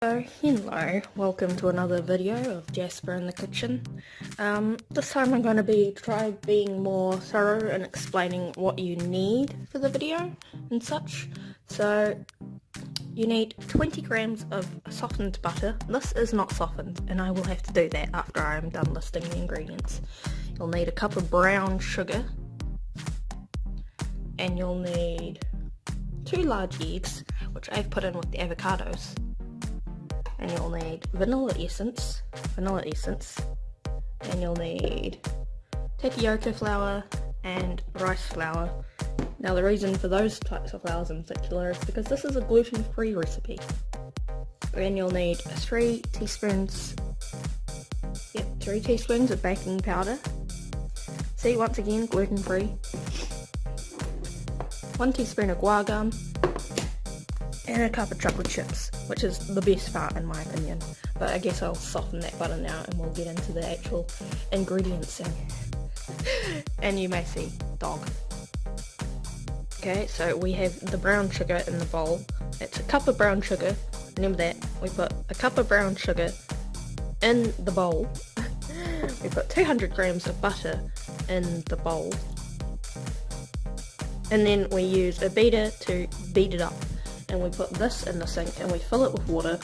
So, hello, welcome to another video of Jasper in the kitchen. This time I'm going to try being more thorough and explaining what you need for the video and such. So, you need 20 grams of softened butter. This is not softened, and I will have to do that after I'm done listing the ingredients. You'll need a cup of brown sugar, and you'll need 2 large eggs, which I've put in with the avocados. And you'll need vanilla essence, and you'll need tapioca flour and rice flour. Now the reason for those types of flours in particular is because this is a gluten-free recipe. And you'll need 3 teaspoons of baking powder. See, once again, gluten-free. 1 teaspoon of guar gum, and a cup of chocolate chips, which is the best part in my opinion. But I guess I'll soften that butter now and we'll get into the actual ingredients and you may see dog. Okay, so we have the brown sugar in the bowl. It's a cup of brown sugar. Remember that. We put a cup of brown sugar in the bowl. We put 200 grams of butter in the bowl. And then we use a beater to beat it up. And we put this in the sink and we fill it with water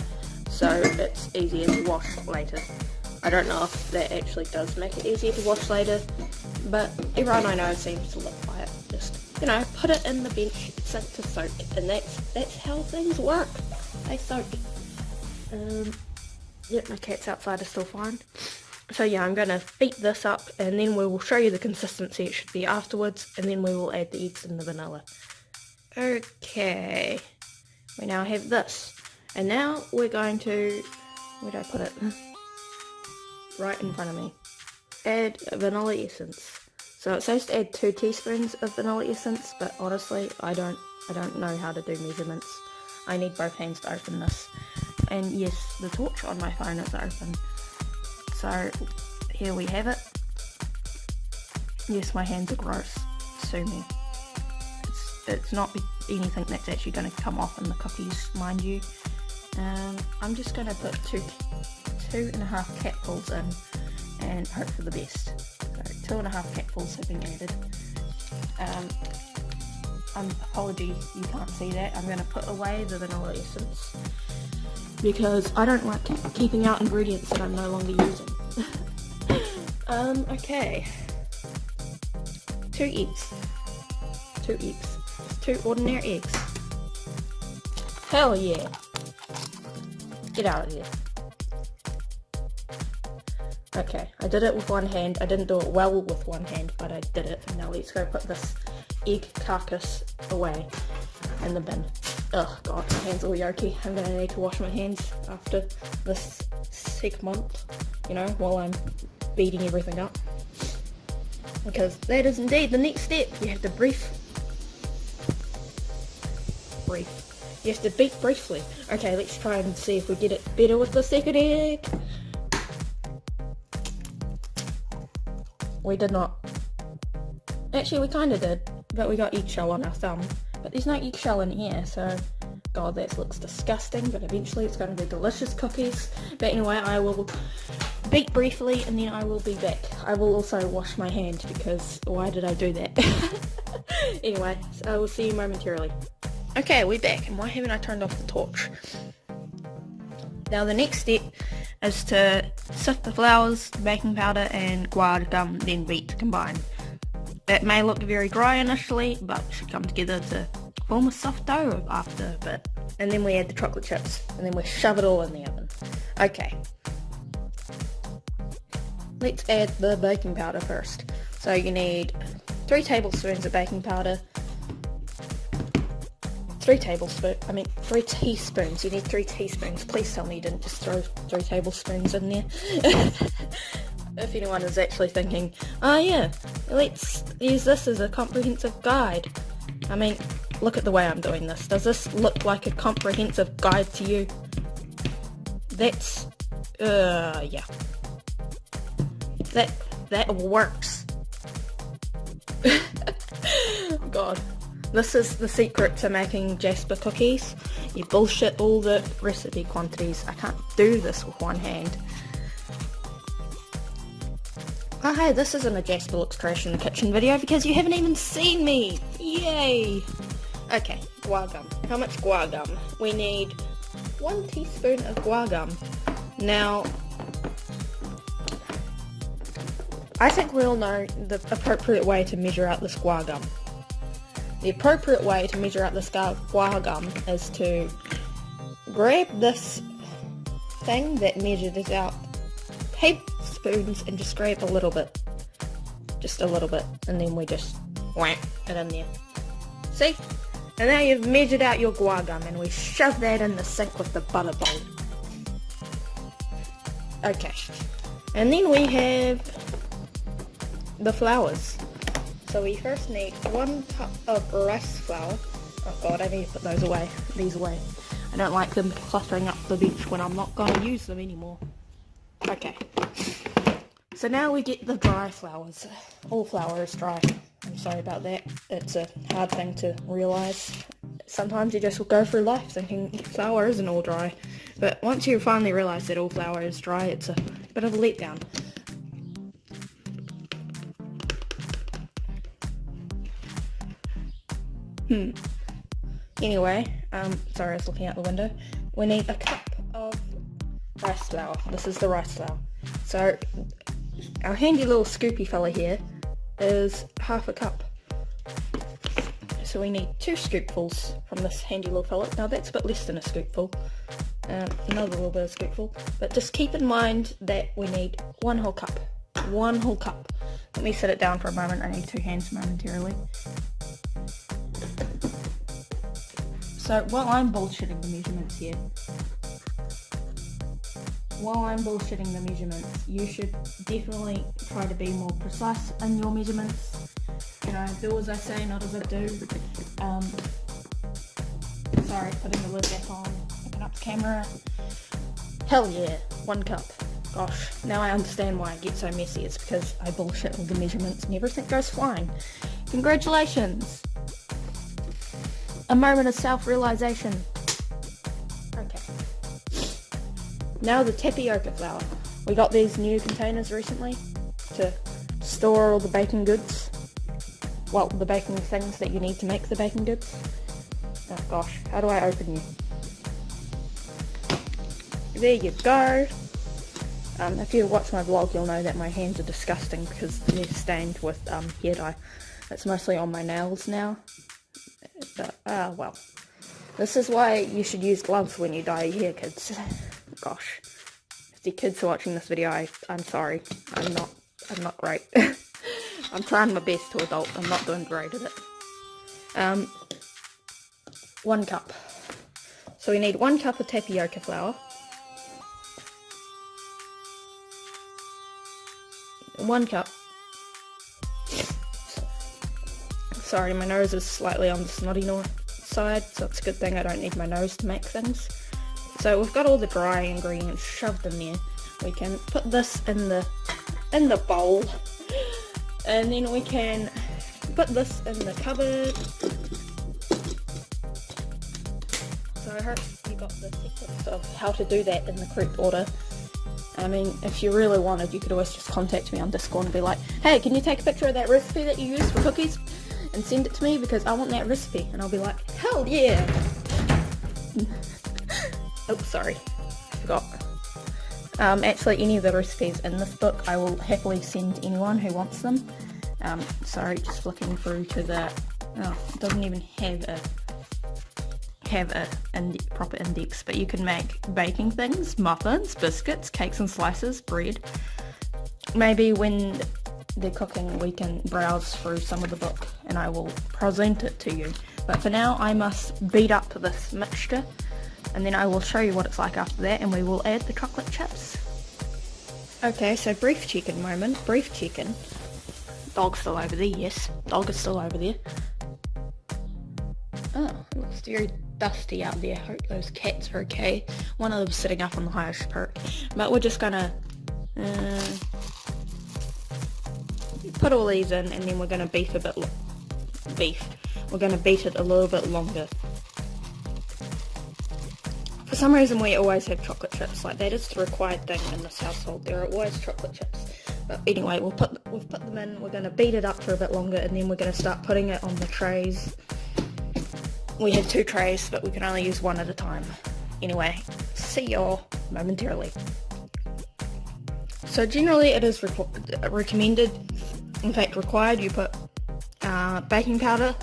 so it's easier to wash later. I don't know if that actually does make it easier to wash later, but everyone I know seems to live by it. Just, put it in the bench sink to soak, and that's how things work. They soak. Yep, my cat's outside is still fine. So yeah, I'm going to beat this up and then we will show you the consistency it should be afterwards, and then we will add the eggs and the vanilla. Okay. We now have this, and now we're going to, where did I put it? Right in front of me. Add vanilla essence. So it says to add 2 teaspoons of vanilla essence, but honestly, I don't know how to do measurements. I need both hands to open this. And yes, the torch on my phone is open. So here we have it. Yes, my hands are gross. Sue me. It's not anything that's actually going to come off in the cookies, mind you. I'm just going to put 2.5 capfuls in and hope for the best. So 2.5 capfuls have been added. Apology, you can't see that. I'm going to put away the vanilla essence because I don't like keeping out ingredients that I'm no longer using. Okay. 2 eggs. 2 eggs. 2 ordinary eggs. Hell yeah. Get out of here. Okay, I did it with one hand. I didn't do it well with one hand, but I did it. Now let's go put this egg carcass away in the bin. Oh god, my hands are all yolky. I'm going to need to wash my hands after this segment, while I'm beating everything up. Because that is indeed the next step. You have to You have to beat briefly. Okay, let's try and see if we get it better with the second egg. We did not. Actually, we kind of did, but we got eggshell on our thumb. But there's no eggshell in here, so god, that looks disgusting, but eventually it's going to be delicious cookies. But anyway, I will beat briefly and then I will be back. I will also wash my hand because why did I do that? Anyway, so I will see you momentarily. Okay, we're back, and why haven't I turned off the torch? Now the next step is to sift the flours, baking powder and guar gum, then beat to combine. It may look very dry initially, but should come together to form a soft dough after a bit. And then we add the chocolate chips, and then we shove it all in the oven. Okay. Let's add the baking powder first. So you need 3 tablespoons of baking powder. 3 teaspoons. You need 3 teaspoons. Please tell me you didn't just throw 3 tablespoons in there. If anyone is actually thinking, oh yeah, let's use this as a comprehensive guide. I mean, look at the way I'm doing this. Does this look like a comprehensive guide to you? That's, yeah. That works. God. This is the secret to making Jasper cookies. You bullshit all the recipe quantities. I can't do this with one hand. Oh hey, this isn't a Jasper Looks Trash in the Kitchen video because you haven't even seen me! Yay! Okay, guar gum. How much guar gum? We need 1 teaspoon of guar gum. Now, I think we all know the appropriate way to measure out this guar gum. The appropriate way to measure out this guar gum is to grab this thing that measures out tablespoons and just grab a little bit. Just a little bit. And then we just whack it in there. See? And now you've measured out your guar gum and we shove that in the sink with the butter bowl. Okay. And then we have the flours. So we first need 1 cup of rice flour. Oh god, I need to put these away. I don't like them cluttering up the bench when I'm not going to use them anymore. Okay. So now we get the dry flours. All flour is dry. I'm sorry about that. It's a hard thing to realise. Sometimes you just will go through life thinking flour isn't all dry. But once you finally realise that all flour is dry, it's a bit of a letdown. Anyway, sorry I was looking out the window. We need a cup of rice flour. This is the rice flour. So, our handy little scoopy fella here is half a cup. So we need 2 scoopfuls from this handy little fella. Now that's a bit less than a scoopful. Another little bit of scoopful. But just keep in mind that we need 1 whole cup. 1 whole cup. Let me set it down for a moment. I need 2 hands momentarily. So while I'm bullshitting the measurements here, you should definitely try to be more precise in your measurements. You know, do as I say, not as I do. Sorry, putting the lid back on, picking up the camera. Hell yeah, 1 cup. Gosh, now I understand why I get so messy. It's because I bullshit all the measurements and everything goes flying. Congratulations! A moment of self-realization. Okay. Now the tapioca flour. We got these new containers recently to store all the baking goods. Well, the baking things that you need to make the baking goods. Oh gosh, how do I open you? There you go. If you watch my vlog, you'll know that my hands are disgusting because they're stained with hair dye. It's mostly on my nails now. But, well. This is why you should use gloves when you dye your hair, kids. Gosh. If the kids are watching this video, I'm sorry. I'm not great. I'm trying my best to adult. I'm not doing great at it. 1 cup. So we need 1 cup of tapioca flour. 1 cup. Sorry, my nose is slightly on the snotty side, so it's a good thing I don't need my nose to make things. So we've got all the dry ingredients shoved in there. We can put this in the bowl, and then we can put this in the cupboard. So I hope you got the sequence of how to do that in the correct order. I mean, if you really wanted, you could always just contact me on Discord and be like, hey, can you take a picture of that recipe that you used for cookies and send it to me because I want that recipe? And I'll be like, hell yeah! Oh, sorry. I forgot. Actually, any of the recipes in this book I will happily send to anyone who wants them. Sorry, just flicking through to the... Oh, it doesn't even have a proper index, but you can make baking things, muffins, biscuits, cakes and slices, bread. Maybe when they're cooking we can browse through some of the book and I will present it to you. But for now I must beat up this mixture and then I will show you what it's like after that, and we will add the chocolate chips. Okay, so brief check-in moment. Brief check-in. Dog's still over there, yes. Dog is still over there. Oh, it looks very dusty out there. Hope those cats are okay. One of them's sitting up on the highest perk. But we're just gonna put all these in, and then we're gonna beef a bit. We're gonna beat it a little bit longer. some reason we always have chocolate chips. Like, that is the required thing in this household. There are always chocolate chips. But anyway, we've put them in. We're going to beat it up for a bit longer, and then we're going to start putting it on the trays. We have 2 trays, but we can only use 1 at a time. Anyway, see y'all momentarily. So generally it is recommended, in fact required, you put baking powder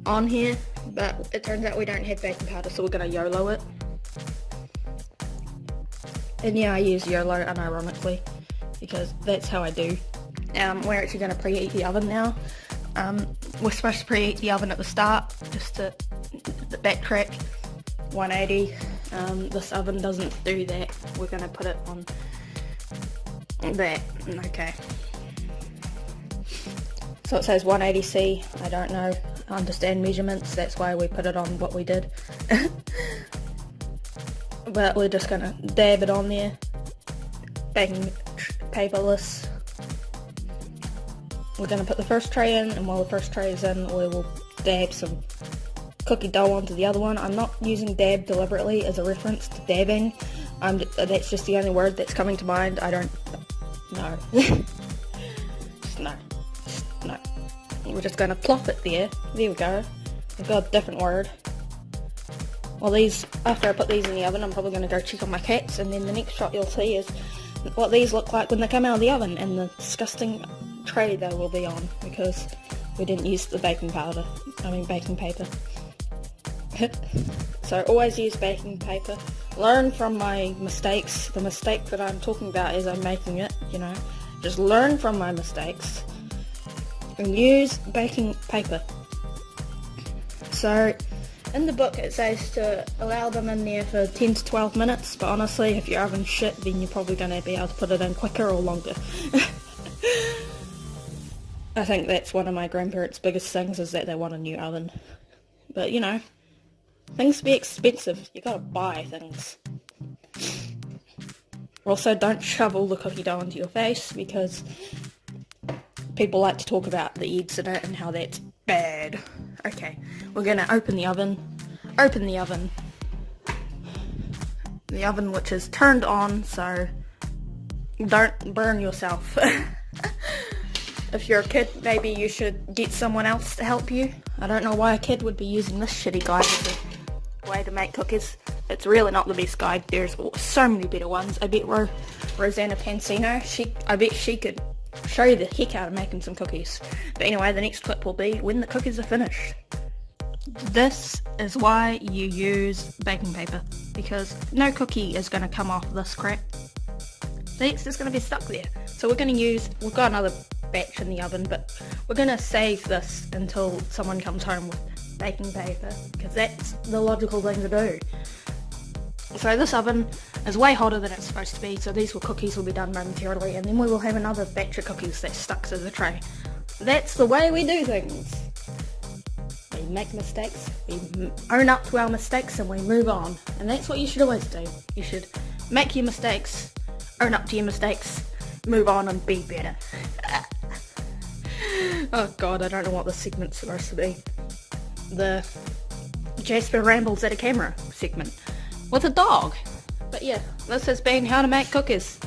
on here, but it turns out we don't have baking powder, so we're going to YOLO it. And yeah, I use YOLO unironically, because that's how I do. We're actually going to preheat the oven now. We're supposed to preheat the oven at the start, just to backtrack. 180. This oven doesn't do that. We're going to put it on that. Okay. So it says 180C. I don't know. I understand measurements. That's why we put it on what we did. But we're just going to dab it on there. Baking paperless. We're going to put the first tray in, and while the first tray is in, we will dab some cookie dough onto the other one. I'm not using dab deliberately as a reference to dabbing. That's just the only word that's coming to mind. I don't know. No. We're just going to plop it there. There we go. I've got a different word. Well, after I put these in the oven, I'm probably going to go check on my cats, and then the next shot you'll see is what these look like when they come out of the oven, and the disgusting tray they will be on, because we didn't use the baking paper. So always use baking paper. Learn from my mistakes. The mistake that I'm talking about as I'm making it, just learn from my mistakes and use baking paper. So in the book it says to allow them in there for 10 to 12 minutes, but honestly if your oven's shit then you're probably going to be able to put it in quicker or longer. I think that's one of my grandparents' biggest things, is that they want a new oven. But things be expensive. You gotta buy things. Also, don't shovel the cookie dough into your face, because people like to talk about the yeast in it and how that's bad. Okay, we're gonna open the oven. The oven which is turned on, so don't burn yourself. If you're a kid, maybe you should get someone else to help you. I don't know why a kid would be using this shitty guide as a way to make cookies. It's really not the best guide. There's so many better ones. I bet Rosanna Pansino, I bet she could show you the heck out of making some cookies. But anyway, the next clip will be when the cookies are finished. This is why you use baking paper, because no cookie is going to come off this crap. It's just going to be stuck there. So we've got another batch in the oven, but we're going to save this until someone comes home with baking paper, because that's the logical thing to do. So this oven is way hotter than it's supposed to be, so these cookies will be done momentarily, and then we will have another batch of cookies that's stuck to the tray. That's the way we do things. We make mistakes, we own up to our mistakes, and we move on. And that's what you should always do. You should make your mistakes, own up to your mistakes, move on and be better. Oh god, I don't know what this segment's supposed to be. The Jasper rambles at a camera segment with a dog. But yeah, this has been how to make cookies.